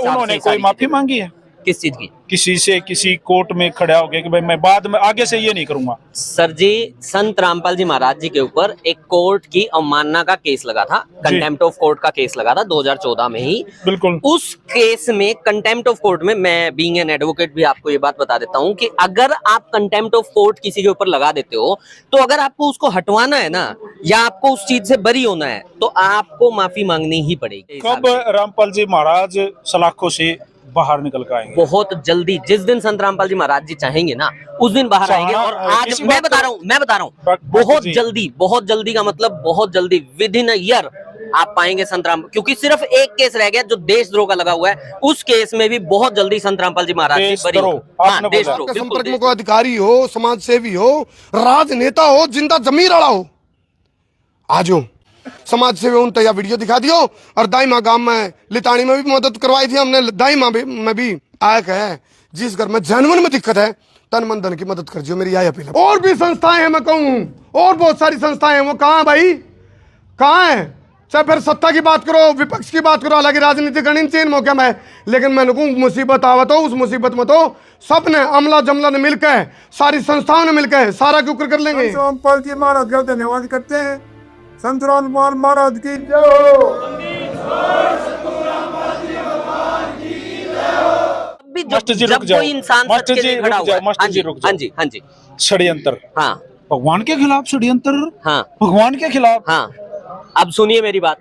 उन्होंने कोई माफी मांगी है किस चीज की? किसी से, किसी कोर्ट में खड़ा हो गया कि भाई मैं बाद में आगे से ये नहीं करूंगा? सर जी, संत रामपाल जी महाराज जी के ऊपर एक कोर्ट की अवमानना का केस लगा था, कंटेम्प्ट ऑफ कोर्ट का केस लगा था 2014 में ही। बिल्कुल। उस केस में कंटेम्प्ट ऑफ कोर्ट में मैं बीइंग एन एडवोकेट भी आपको ये बात बता देता हूँ कि अगर आप कंटेम्प्ट ऑफ कोर्ट किसी के ऊपर लगा देते हो तो अगर आपको उसको हटवाना है ना, या आपको उस चीज से बरी होना है, तो आपको माफी मांगनी ही पड़ेगी। कब रामपाल जी महाराज सलाखों से बाहर निकल कर आएंगे? बहुत जल्दी, जिस दिन संत रामपाल जी महाराज जी चाहेंगे ना उस दिन बाहर आएंगे। और आज मैं बता रहा हूँ बहुत जल्दी का मतलब बहुत जल्दी, विद इन अ ईयर आप पाएंगे संत राम, क्योंकि सिर्फ एक केस रह गया जो देशद्रोह का लगा हुआ है, उस केस में भी बहुत जल्दी संत रामपाल जी महाराज जी बरी होंगे। देशद्रोह, संपर्क में कोई अधिकारी हो, समाज सेवी हो, राजनेता हो, जिंदा जमीर वाला हो, आजो समाज सेवी उन तैयार वीडियो दिखा दियो। और दाइमा गांव में लितानी में भी मदद करवाई थी हमने, दाइमा में भी आया है। जिस घर में जानवर में दिक्कत है, तन मन धन की मदद कर दियो, मेरी यही अपील है। और भी संस्थाएं हैं, मैं कहूँ और बहुत सारी संस्थाएं हैं, वो कहाँ है भाई, कहाँ है? चाहे फिर सत्ता की बात करो, विपक्ष की बात करो, हालांकि राजनीति करनी चाहिए मौके में, लेकिन मैं कहूँ मुसीबत आवत हो, उस मुसीबत में तो सबने अमला जमला ने मिलकर, सारी संस्थाओं ने मिलकर सारा क्यों कर लेंगे। रामपाल जी महाराज का धन्यवाद करते हैं। संत रामपाल महाराज की जय जब कोई इंसान मास्टर जी रुक जाओ, मास्टर जी रुक जाओ। हाँ जी षड्यंत्र, हाँ, भगवान के खिलाफ षड्यंत्र, हाँ, भगवान के खिलाफ। हाँ। अब सुनिए मेरी बात,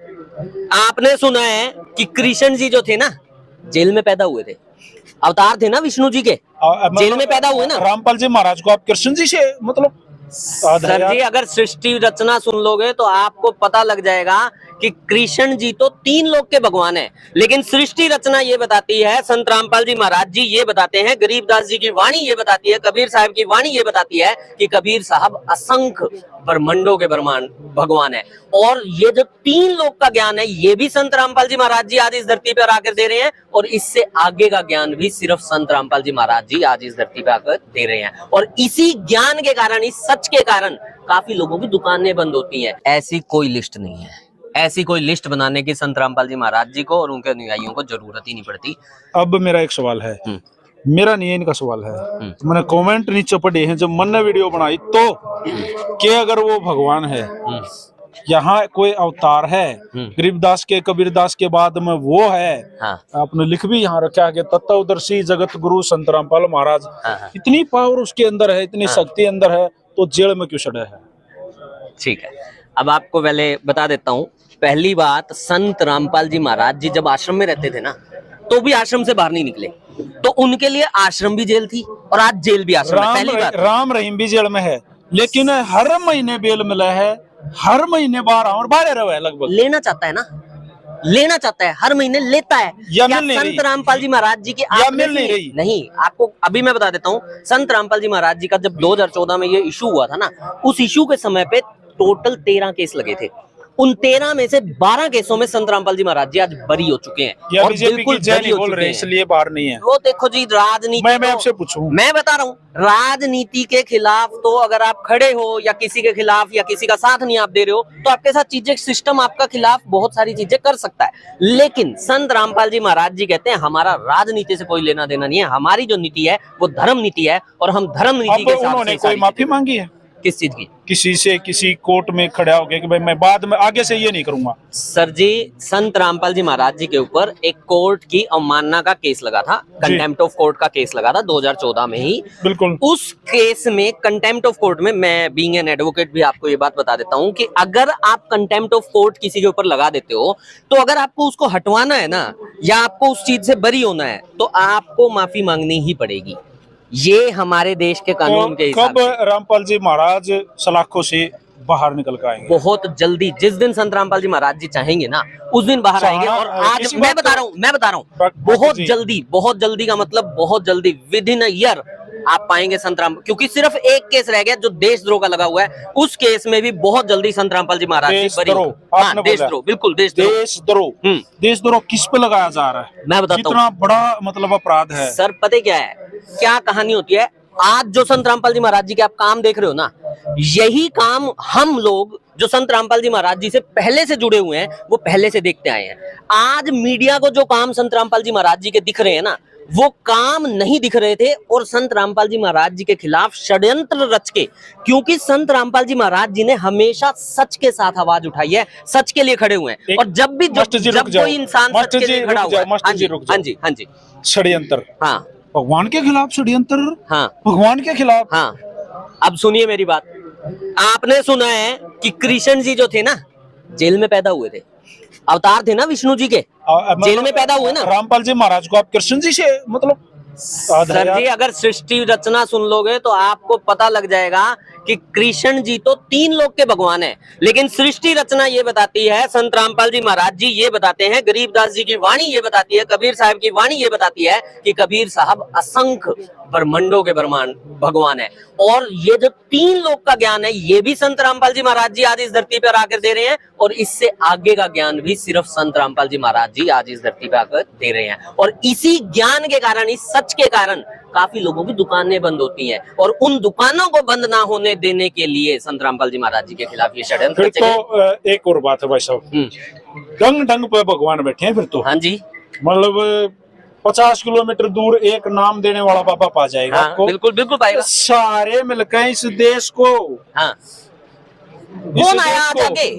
आपने सुना है कि कृष्ण जी जो थे ना जेल में पैदा हुए थे, अवतार थे ना विष्णु जी के, जेल में पैदा हुए ना। रामपाल जी महाराज को आप कृष्ण जी से मतलब? सर जी, अगर सृष्टि रचना सुन लोगे तो आपको पता लग जाएगा कि कृष्ण जी तो 3 लोक के भगवान हैं, लेकिन सृष्टि रचना ये बताती है, संत रामपाल जी महाराज जी ये बताते हैं, गरीबदास जी की वाणी ये बताती है, कबीर साहब की वाणी ये बताती है कि कबीर साहब असंख्य ब्रह्मांडों के भगवान है। और ये जो 3 लोक का ज्ञान है ये भी संत रामपाल जी महाराज जी आज इस धरती पर आकर दे रहे हैं, और इससे आगे का ज्ञान भी सिर्फ संत रामपाल जी महाराज जी आज इस धरती पर आकर दे रहे हैं। और इसी ज्ञान के कारण, इस सच के कारण काफी लोगों की दुकानें बंद होती हैं। ऐसी कोई लिस्ट नहीं है, ऐसी कोई लिस्ट बनाने की संत रामपाल जी महाराज जी को और उनके अनुयायियों को जरूरत ही नहीं पड़ती। अब मेरा एक सवाल है, मेरा नहीं इनका सवाल है, मैंने कमेंट नीचे पढ़े हैं जब मन ने वीडियो बनाई तो कि अगर वो भगवान है, यहाँ कोई अवतार है, गरीबदास के कबीरदास के बाद में वो है। हाँ। आपने लिख भी यहाँ रखा है कि तत्वदर्शी जगत गुरु संत रामपाल महाराज। हाँ। इतनी पावर उसके अंदर है, इतनी शक्ति अंदर है, तो जेल में क्यों चढ़े है? ठीक है, अब आपको पहले बता देता हूँ। पहली बात, संत रामपाल जी महाराज जी जब आश्रम में रहते थे ना, तो भी आश्रम से बाहर नहीं निकले, तो उनके लिए आश्रम भी जेल थी और आज जेल भी आश्रम है। पहली बात, राम रहीम भी जेल में है, लेकिन हर महीने बेल मिला है, हर महीने बाहर और बाहर रहे लगभग। लेना चाहता है ना, लेना चाहता है, हर महीने लेता है। या क्या मिल संत रामपाल जी महाराज जी की मिल नहीं रही? नहीं, आपको अभी मैं बता देता हूँ। संत रामपाल जी महाराज जी का जब 2014 में ये इशू हुआ था ना, उस इशू के समय पे टोटल 13 केस लगे थे। उन 13 में से 12 केसों में संत रामपाल जी महाराज जी आज बरी हो चुके हैं, और बिल्कुल बरी हो चुके हैं, इसलिए बाहर नहीं है। वो देखो जी, राजनीति, मैं आपसे पूछूं, मैं बता रहा हूँ, राजनीति के खिलाफ तो अगर आप खड़े हो या किसी के खिलाफ या किसी का साथ नहीं आप दे रहे हो, तो आपके साथ चीजें, सिस्टम आपका खिलाफ बहुत सारी चीजें कर सकता है। लेकिन संत रामपाल जी महाराज जी कहते हैं हमारा राजनीति से कोई लेना देना नहीं है, हमारी जो नीति है वो धर्म नीति है, और हम धर्म नीति के हिसाब से। कोई माफी मांगी है किस चीज की? किसी से, किसी कोर्ट में खड़ा हो गया कि भाई मैं बाद में आगे से ये नहीं करूंगा? सर जी, संत रामपाल जी महाराज जी के ऊपर एक कोर्ट की अवमानना का केस लगा था, कंटेम्प्ट ऑफ कोर्ट का केस लगा था 2014 में ही। बिल्कुल। उस केस में, कंटेम्प्ट ऑफ कोर्ट में, मैं बीइंग एन एडवोकेट भी आपको ये बात बता देता हूँ कि अगर आप कंटेम्प्ट ऑफ कोर्ट किसी के ऊपर लगा देते हो, तो अगर आपको उसको हटवाना है ना, या आपको उस चीज से बरी होना है, तो आपको माफी मांगनी ही पड़ेगी। ये हमारे देश के कानून के हिसाब से। कब रामपाल जी महाराज सलाखों से बाहर निकल कर आएंगे? बहुत जल्दी, जिस दिन संत रामपाल जी महाराज जी चाहेंगे ना उस दिन बाहर आएंगे। और आज मैं बता रहा हूँ बहुत जल्दी का मतलब बहुत जल्दी, विद इन अ ईयर आप पाएंगे संत राम, क्योंकि सिर्फ एक केस रह गया जो देशद्रोह का लगा हुआ है, उस केस में भी बहुत जल्दी संत रामपाल जी महाराज जी बरी। हाँ, देशद्रोह, बिल्कुल देशद्रोह। देशद्रोह किस पे लगाया जा रहा है? मैं बताता हूँ, इतना बड़ा मतलब अपराध है सर। पता क्या है, क्या कहानी होती है? आज जो संत रामपाल जी महाराज जी के आप काम देख रहे हो ना, यही काम हम लोग जो संत रामपाल जी महाराज जी से पहले से जुड़े हुए हैं वो पहले से देखते आए हैं। आज मीडिया को जो काम संत रामपाल जी महाराज जी के दिख रहे हैं ना, वो काम नहीं दिख रहे थे और संत रामपाल जी महाराज जी के खिलाफ षड्यंत्र रच के, क्योंकि संत रामपाल जी महाराज जी ने हमेशा सच के साथ आवाज उठाई है, सच के लिए खड़े हुए हैं। और जब भी जब कोई इंसान सच के लिए खड़ा हुआ है, हाँ जी षड्यंत्र, हाँ भगवान के खिलाफ षड्यंत्र, हाँ भगवान के खिलाफ। हाँ, अब सुनिए मेरी बात। आपने सुना है कि कृष्ण जी जो थे ना, जेल में पैदा हुए थे, अवतार थे ना विष्णु जी के, जेल में पैदा हुए ना। रामपाल जी महाराज को आप कृष्ण जी से मतलब, सर जी अगर सृष्टि रचना सुन लोगे तो आपको पता लग जाएगा कि कृष्ण जी तो 3 लोग के भगवान हैं, लेकिन सृष्टि रचना ये बताती है, संत रामपाल जी महाराज जी ये बताते हैं, गरीबदास जी की वाणी ये बताती है, कबीर साहब की वाणी ये बताती है कि कबीर साहब असंख्य ब्रह्मांडों के भगवान है। और ये जो 3 लोग का ज्ञान है ये भी संत रामपाल जी महाराज जी आज इस धरती पर आकर दे रहे हैं, और इससे आगे का ज्ञान भी सिर्फ संत रामपाल जी महाराज जी आज इस धरती पर आकर दे रहे हैं। और इसी ज्ञान के कारण, इस सच के कारण काफी लोगों की दुकानें बंद होती हैं, और उन दुकानों को बंद ना होने देने के लिए संत रामपाल जी महाराज जी के खिलाफ ये षड्यंत्र। फिर तो एक और बात है भाई साहब, डंग डंग पे भगवान बैठे हैं फिर तो। हाँ जी, मतलब 50 किलोमीटर दूर एक नाम देने वाला बाबा पा जाएगा हाँ, आपको। बिल्कुल बिल्कुल पाएगा। सारे मिलकर इस देश को, हाँ, कौन आया आज आगे?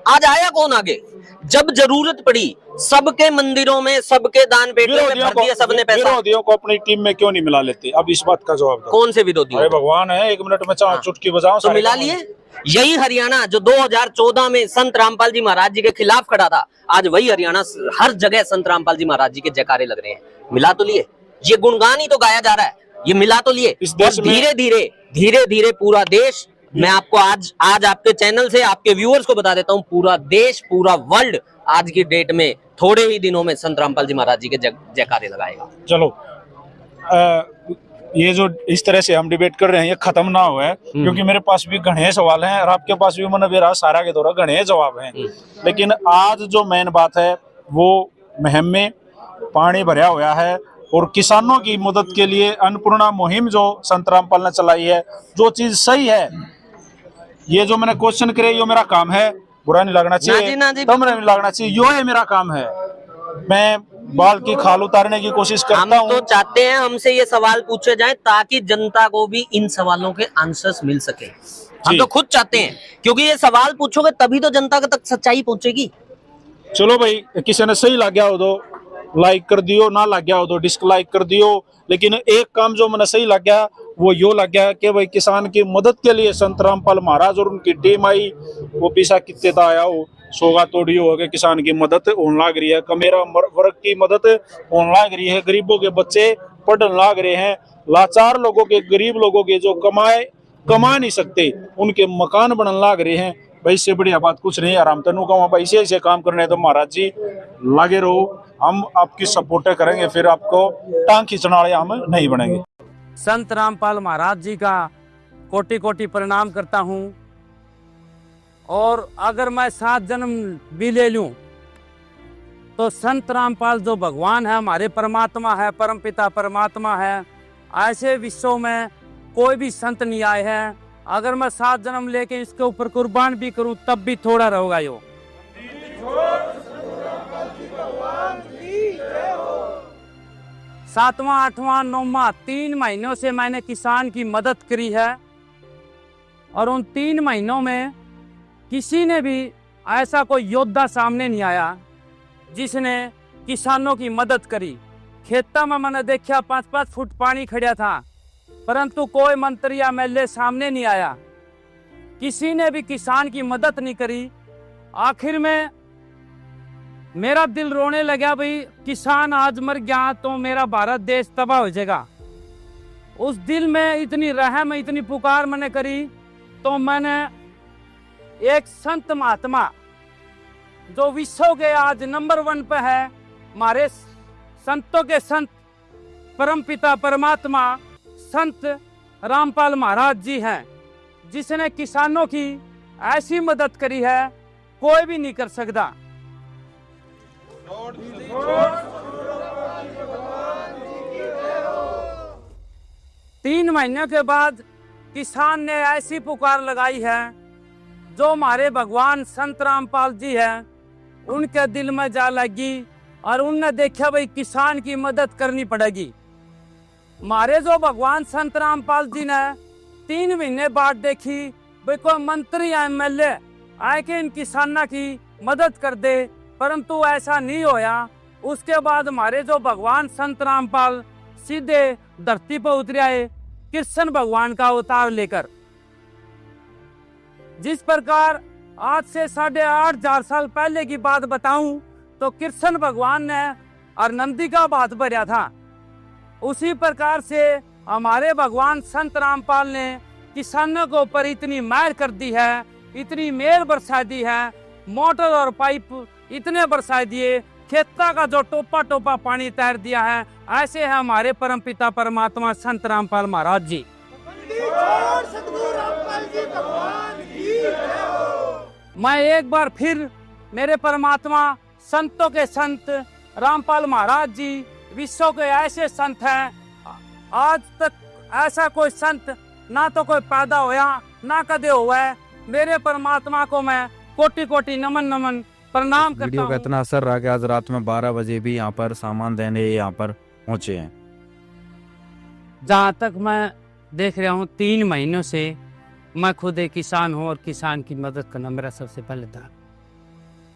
आज आया कौन आगे? जब जरूरत पड़ी सबके मंदिरों में, सबके दान पेटियों में भर दिया सबने पैसा। विरोधियों को अपनी टीम में क्यों नहीं मिला लेते? अब इस बात का जवाब दो। कौन से विरोधी? अरे भगवान है, 1 मिनट में चार चुटकी बजाओ तो मिला लिए। यही हरियाणा जो 2014 में संत रामपाल जी महाराज जी के खिलाफ खड़ा था, आज वही हरियाणा हर जगह संत रामपाल जी महाराज जी के जयकारे लग रहे हैं। मिला तो लिए, ये गुणगान ही तो गाया जा रहा है, ये मिला तो लिए। धीरे धीरे पूरा देश, मैं आपको आज आपके चैनल से आपके व्यूअर्स को बता देता हूँ, पूरा देश, पूरा वर्ल्ड आज की डेट में थोड़े ही दिनों में संत रामपाल जी महाराज जी के जयकारे लगाएगा। चलो, ये जो इस तरह से हम डिबेट कर रहे हैं ये खत्म ना हुआ है, क्योंकि मेरे पास भी घने सवाल हैं और आपके पास भी मन बेरा सारा के दौरा घने जवाब हैं। लेकिन आज जो मेन बात है वो मुहिम में पानी भरा हुआ है, और किसानों की मदद के लिए अन्नपूर्णा मुहिम जो संत रामपाल ने चलाई है, जो चीज सही है, ये जो मैंने क्वेश्चन करे, ये मेरा काम है, बुरा नहीं लगना चाहिए, तमरा नहीं लगना चाहिए, यो है मेरा काम है। मैं बाल की खाल उतारने की कोशिश करता हूँ। हम तो चाहते हैं हमसे ये सवाल पूछे जाएं ताकि जनता को भी इन सवालों के आंसर्स मिल सके। हम तो खुद चाहते हैं, क्योंकि ये सवाल पूछोगे तभी तो जनता तक सच्चाई पहुंचेगी। चलो भाई, किसी ने सही लग गया हो तो लाइक कर दियो, ना लग गया हो तो डिसलाइक कर दियो। लेकिन एक काम जो मैंने सही लग गया वो यो लग गया कि भाई किसान की मदद के लिए संत रामपाल महाराज और उनकी टीम आई। वो पीछा कितने था आया हो, सोगा तोड़ी हो गए, किसान की मदद होने लग रही है, कमेरा वर्ग की मदद होने लग रही है, गरीबों के बच्चे पढ़ने लग रहे हैं, लाचार लोगों के, गरीब लोगों के जो कमा नहीं सकते उनके मकान बनने लग रहे हैं। भाई इससे बढ़िया बात कुछ नहीं। आराम तनु कहूँ भाई, ऐसे काम करने तो महाराज जी लगे रहो, हम आपकी सपोर्ट करेंगे, फिर आपको टांग खींचने वाले हम नहीं बनेंगे। संत रामपाल महाराज जी का कोटि कोटि प्रणाम करता हूँ। और अगर मैं 7 जन्म भी ले लूँ तो संत रामपाल जो भगवान है, हमारे परमात्मा है, परमपिता परमात्मा है, ऐसे विश्व में कोई भी संत नहीं आए हैं। अगर मैं 7 जन्म लेके इसके ऊपर कुर्बान भी करूँ तब भी थोड़ा रहेगा। यो 7वां 8वां 9वां 3 महीनों से मैंने किसान की मदद करी है, और उन 3 महीनों में किसी ने भी ऐसा कोई योद्धा सामने नहीं आया जिसने किसानों की मदद करी। खेता में मैंने देखा 5-5 फुट पानी खड़ा था, परंतु कोई मंत्री या एमएलए सामने नहीं आया, किसी ने भी किसान की मदद नहीं करी। आखिर में मेरा दिल रोने लगा, भाई किसान आज मर गया तो मेरा भारत देश तबाह हो जाएगा। उस दिल में इतनी रहम, इतनी पुकार मैंने करी, तो मैंने एक संत महात्मा जो विश्व के आज नंबर 1 पे है, हमारे संतों के संत परमपिता परमात्मा संत रामपाल महाराज जी हैं, जिसने किसानों की ऐसी मदद करी है कोई भी नहीं कर सकता। 3 महीने के बाद किसान ने ऐसी पुकार लगाई है जो हमारे भगवान संत रामपाल जी हैं उनके दिल में जा लगी और उनने देखा भाई किसान की मदद करनी पड़ेगी। हमारे जो भगवान संत रामपाल जी ने 3 महीने बाद देखी भाई कोई मंत्री या MLA आए के इन किसानों की मदद कर दे, परंतु ऐसा नहीं होया। उसके बाद हमारे जो भगवान संत रामपाल सीधे धरती पर उतरे आए कृष्ण भगवान का अवतार लेकर। जिस प्रकार आज से 8,500 साल पहले की बात बताऊं तो कृष्ण भगवान ने और नंदी का बात भरा था, उसी प्रकार से हमारे भगवान संत रामपाल ने किसानों के ऊपर इतनी मेहर कर दी है, इतनी मेहर बरसा दी है, मोटर और पाइप इतने बरसा दिए, खेता का जो टोपा टोपा पानी तैर दिया है। ऐसे है हमारे परमपिता परमात्मा संत रामपाल महाराज जी। मैं एक बार फिर मेरे परमात्मा संतों के संत रामपाल महाराज जी विश्व के ऐसे संत हैं, आज तक ऐसा कोई संत ना तो कोई पैदा होया ना कदे हुआ है। मेरे परमात्मा को मैं कोटि कोटि नमन नमन प्रणाम करता वीडियो का हूँ। इतना असर रहा कि आज रात में 12 बजे भी यहाँ पर सामान देने यहाँ पर पहुंचे हैं। जहाँ तक मैं देख रहा हूँ 3 महीनों से मैं खुद एक किसान हूँ और किसान की मदद करना मेरा सबसे पहले था।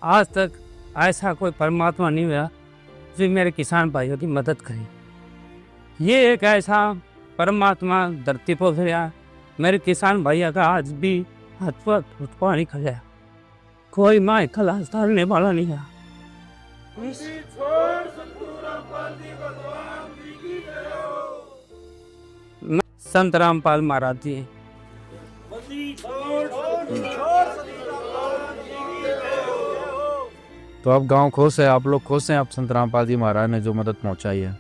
आज तक ऐसा कोई परमात्मा नहीं हुआ जो मेरे किसान भाइयों की मदद करे। ये एक ऐसा परमात्मा धरती पर उतरा, मेरे किसान भैया का आज भी हाथ पर पानी खा, कोई माँ खलास डालने वाला नहीं है। संत रामपाल महाराज जी। तो अब गांव खुश है, आप लोग खुश हैं, आप संत रामपाल जी महाराज ने जो मदद पहुंचाई है।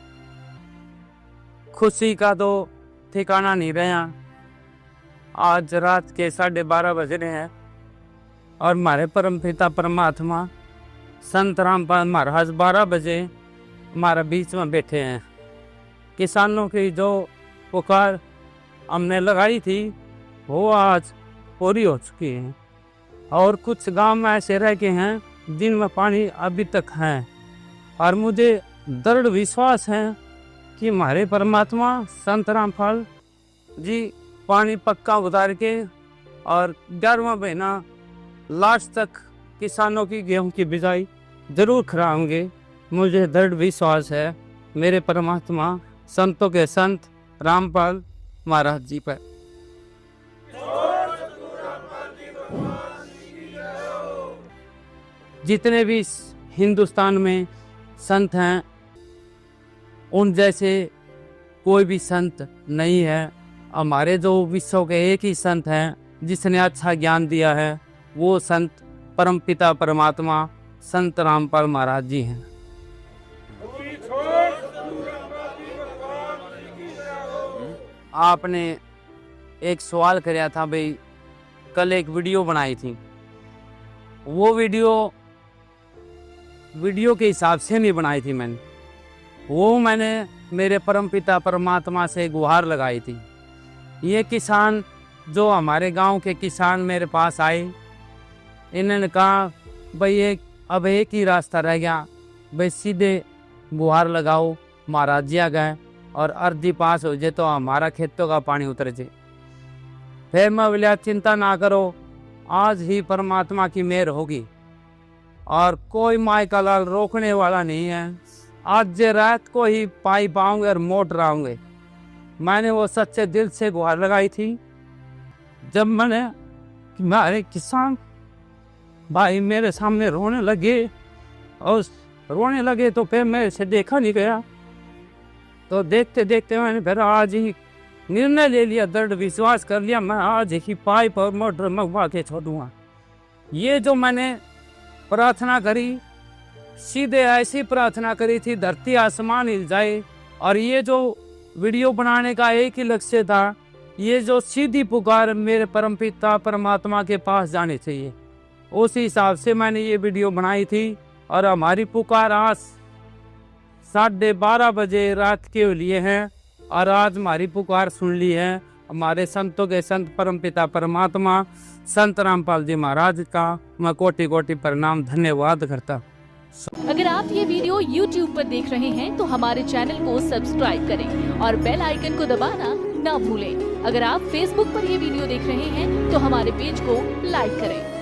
खुशी का तो ठिकाना नहीं रहा। आज रात के 12:30 बज रहे हैं और हमारे परमपिता परमात्मा संत रामपाल महाराज 12 बजे हमारे बीच में बैठे हैं। किसानों की जो पुकार हमने लगाई थी वो आज पूरी हो चुकी है और कुछ गांव में ऐसे रह गए हैं जिनमें पानी अभी तक है, और मुझे दृढ़ विश्वास है कि हमारे परमात्मा संत रामपाल जी पानी पक्का उतार के और 11वां महीना लास्ट तक किसानों की गेहूं की बिजाई जरूर कराएंगे। मुझे दृढ़ विश्वास है मेरे परमात्मा संतों के संत रामपाल महाराज जी पर। जितने भी हिंदुस्तान में संत हैं उन जैसे कोई भी संत नहीं है। हमारे जो विश्व के एक ही संत हैं जिसने अच्छा ज्ञान दिया है वो संत परमपिता परमात्मा संत रामपाल महाराज जी हैं। आपने एक सवाल कराया था भाई, कल एक वीडियो बनाई थी, वो वीडियो के हिसाब से नहीं बनाई थी मैंने मेरे परमपिता परमात्मा से गुहार लगाई थी। ये किसान जो हमारे गांव के किसान मेरे पास आए, इन्होंने कहा भाई अब एक ही रास्ता रह गया, भाई सीधे गुहार लगाओ महाराज जी आ गए और अर्जी पास हो जाए तो हमारा खेतों का पानी उतर जाए। फिर मैं बोला चिंता ना करो, आज ही परमात्मा की मेहर होगी और कोई माई का लाल रोकने वाला नहीं है। आज रात को ही पाइप आऊँगे और मोटर आऊँगे। मैंने वो सच्चे दिल से गुहार लगाई थी। जब मैंने मेरे किसान भाई मेरे सामने रोने लगे तो फिर मेरे से देखा नहीं गया, तो देखते देखते मैंने फिर आज ही निर्णय ले लिया, दृढ़ विश्वास कर लिया, मैं आज ही पाइप और मोटर मंगवा के छोड़ूंगा। ये जो मैंने प्रार्थना करी सीधे ऐसी प्रार्थना करी थी धरती आसमान हिल जाए, और ये जो वीडियो बनाने का एक ही लक्ष्य था, ये जो सीधी पुकार मेरे परमपिता परमात्मा के पास जाने चाहिए, उस हिसाब से मैंने ये वीडियो बनाई थी। और हमारी पुकार आज 12:30 बजे रात के लिए है और आज हमारी पुकार सुन ली है। हमारे संतों के संत परमपिता परमात्मा संत रामपाल जी महाराज का मैं कोटि कोटि प्रणाम धन्यवाद करता। अगर आप ये वीडियो YouTube पर देख रहे हैं तो हमारे चैनल को सब्सक्राइब करें और बेल आइकन को दबाना ना भूलें। अगर आप Facebook पर ये वीडियो देख रहे हैं तो हमारे पेज को लाइक करें।